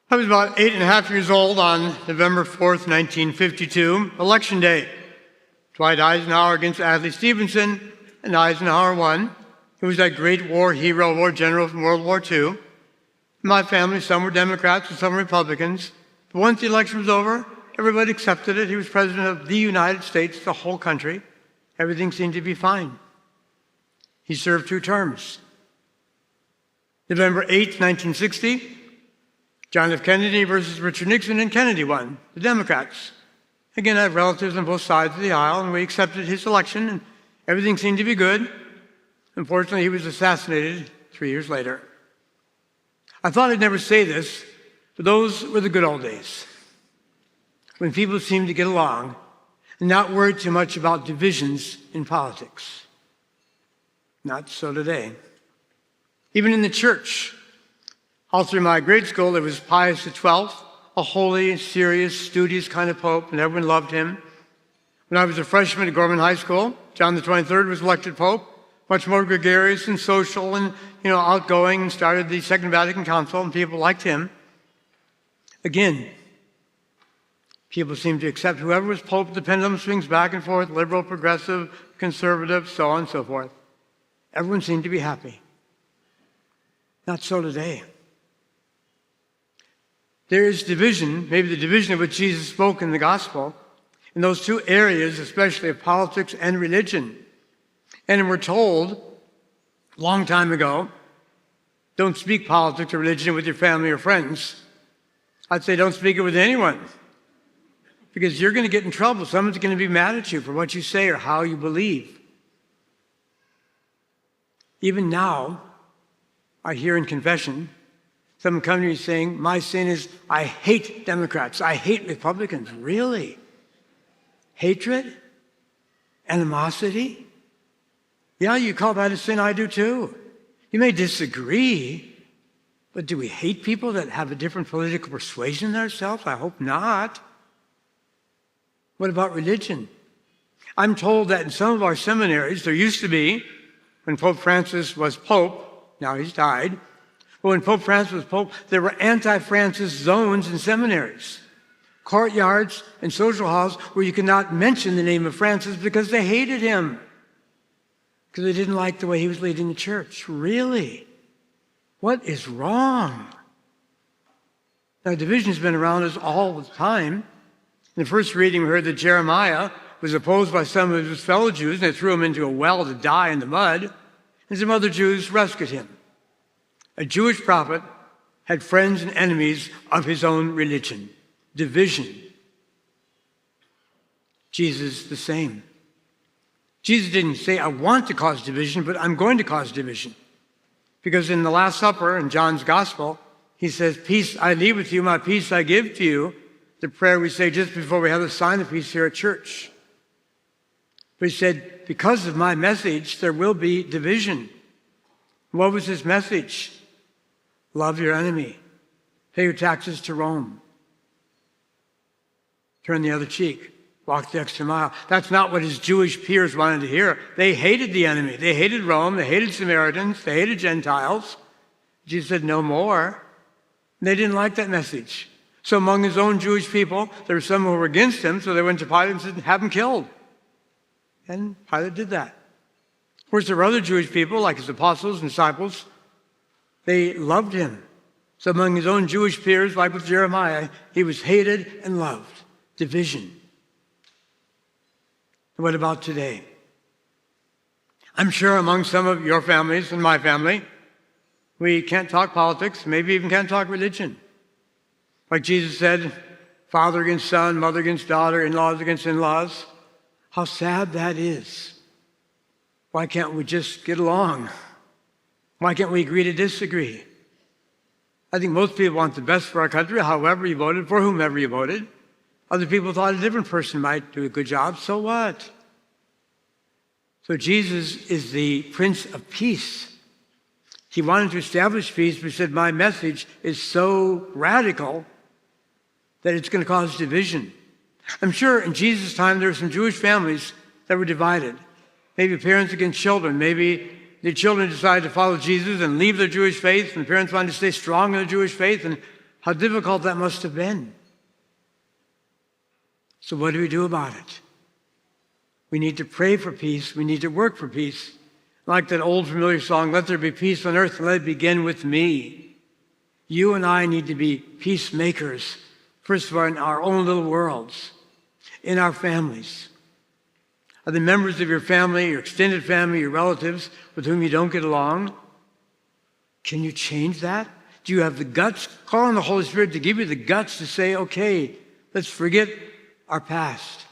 I was about 8.5 years old on November 4th, 1952, Election Day. Dwight Eisenhower against Adlai Stevenson, and Eisenhower won. He was that great war hero, war general from World War II. In my family, some were Democrats and some were Republicans. But once the election was over, everybody accepted it. He was president of the United States, the whole country. Everything seemed to be fine. He served 2 terms. November 8th, 1960, John F. Kennedy versus Richard Nixon, and Kennedy won, the Democrats. Again, I have relatives on both sides of the aisle, and we accepted his election, and everything seemed to be good. Unfortunately, he was assassinated 3 years later. I thought I'd never say this, but those were the good old days, when people seemed to get along and not worry too much about divisions in politics. Not so today. Even in the church, all through my grade school, there was Pius XII, a holy, serious, studious kind of pope, and everyone loved him. When I was a freshman at Gorman High School, John the 23rd was elected pope, much more gregarious and social and outgoing, and started the Second Vatican Council, and people liked him. Again, people seemed to accept whoever was pope. The pendulum swings back and forth, liberal, progressive, conservative, so on and so forth. Everyone seemed to be happy. Not so today. There is division, maybe the division of which Jesus spoke in the gospel, in those 2 areas, especially of politics and religion. And we're told, a long time ago, don't speak politics or religion with your family or friends. I'd say don't speak it with anyone, because you're going to get in trouble. Someone's going to be mad at you for what you say or how you believe. Even now, I hear in confession, someone come to me saying, my sin is I hate Democrats, I hate Republicans. Really? Hatred? Animosity? Yeah, you call that a sin, I do too. You may disagree, but do we hate people that have a different political persuasion than ourselves? I hope not. What about religion? I'm told that in some of our seminaries, there used to be, when Pope Francis was Pope, now he's died, but when Pope Francis was Pope, there were anti-Francis zones in seminaries, courtyards and social halls where you could not mention the name of Francis because they hated him, because they didn't like the way he was leading the church. Really? What is wrong? Now, division has been around us all the time. In the first reading, we heard that Jeremiah was opposed by some of his fellow Jews, and they threw him into a well to die in the mud, and some other Jews rescued him. A Jewish prophet had friends and enemies of his own religion. Division. Jesus the same. Jesus didn't say, I want to cause division, but I'm going to cause division. Because in the Last Supper, in John's Gospel, he says, peace I leave with you, my peace I give to you. The prayer we say just before we have the sign of peace here at church. But he said, because of my message, there will be division. What was his message? Love your enemy. Pay your taxes to Rome. Turn the other cheek. Walk the extra mile. That's not what his Jewish peers wanted to hear. They hated the enemy. They hated Rome. They hated Samaritans. They hated Gentiles. Jesus said, no more. And they didn't like that message. So among his own Jewish people, there were some who were against him, so they went to Pilate and said, have him killed. And Pilate did that. Of course, there were other Jewish people, like his apostles and disciples. They loved him. So among his own Jewish peers, like with Jeremiah, he was hated and loved. Division. And what about today? I'm sure among some of your families and my family, we can't talk politics, maybe even can't talk religion. Like Jesus said, father against son, mother against daughter, in-laws against in-laws. How sad that is. Why can't we just get along? Why can't we agree to disagree? I think most people want the best for our country, however you voted, for whomever you voted. Other people thought a different person might do a good job, so what? So Jesus is the Prince of Peace. He wanted to establish peace, but he said, my message is so radical that it's going to cause division. I'm sure in Jesus' time there were some Jewish families that were divided. Maybe parents against children. Maybe the children decided to follow Jesus and leave their Jewish faith, and the parents wanted to stay strong in their Jewish faith. And How difficult that must have been. So what do we do about it? We need to pray for peace. We need to work for peace. Like that old familiar song, let there be peace on earth, and let it begin with me. You and I need to be peacemakers, first of all, in our own little worlds, in our families. Are the members of your family, your extended family, your relatives with whom you don't get along? Can you change that? Do you have the guts? Call on the Holy Spirit to give you the guts to say, okay, let's forget our past.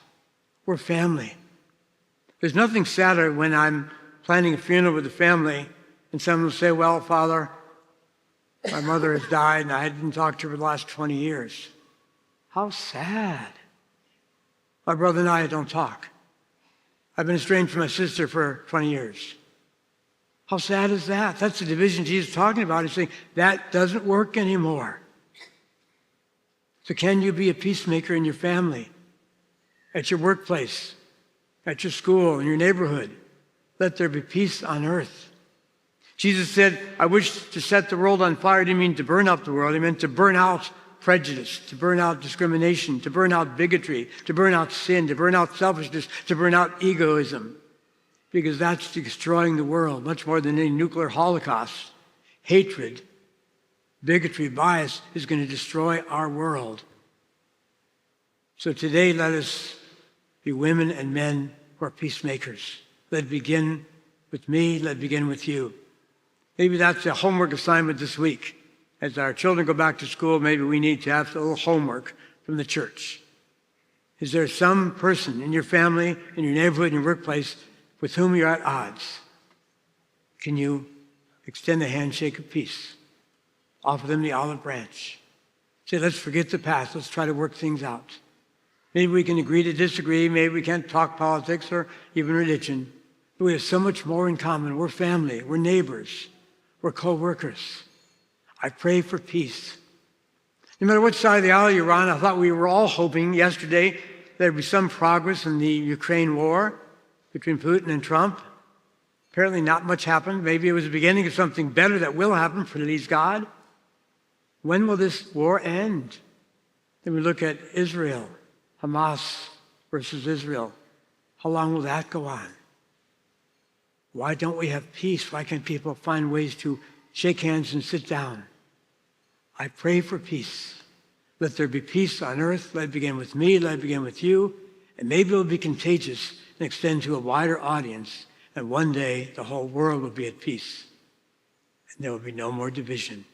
We're family. There's nothing sadder when I'm planning a funeral with a family and someone will say, well, Father, my mother has died and I didn't talk to her for the last 20 years. How sad. My brother and I don't talk. I've been estranged from my sister for 20 years. How sad is that? That's the division Jesus is talking about. He's saying that doesn't work anymore. So can you be a peacemaker in your family, at your workplace, at your school, in your neighborhood? Let there be peace on earth. Jesus said, I wish to set the world on fire. He didn't mean to burn up the world. He meant to burn out prejudice, to burn out discrimination, to burn out bigotry, to burn out sin, to burn out selfishness, to burn out egoism. Because that's destroying the world much more than any nuclear holocaust. Hatred, bigotry, bias is going to destroy our world. So today, let us be women and men who are peacemakers. Let it begin with me. Let it begin with you. Maybe that's a homework assignment this week. As our children go back to school, maybe we need to have a little homework from the church. Is there some person in your family, in your neighborhood, in your workplace, with whom you're at odds? Can you extend the handshake of peace? Offer them the olive branch. Say, let's forget the past. Let's try to work things out. Maybe we can agree to disagree. Maybe we can't talk politics or even religion. But we have so much more in common. We're family. We're neighbors. We're co-workers. I pray for peace. No matter what side of the aisle you're on, I thought we were all hoping yesterday there'd be some progress in the Ukraine war between Putin and Trump. Apparently not much happened. Maybe it was the beginning of something better that will happen, please God. When will this war end? Then we look at Israel, Hamas versus Israel. How long will that go on? Why don't we have peace? Why can't people find ways to shake hands and sit down? I pray for peace. Let there be peace on earth. Let it begin with me. Let it begin with you. And maybe it will be contagious and extend to a wider audience. And one day, the whole world will be at peace. And there will be no more division.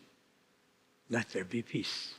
Let there be peace.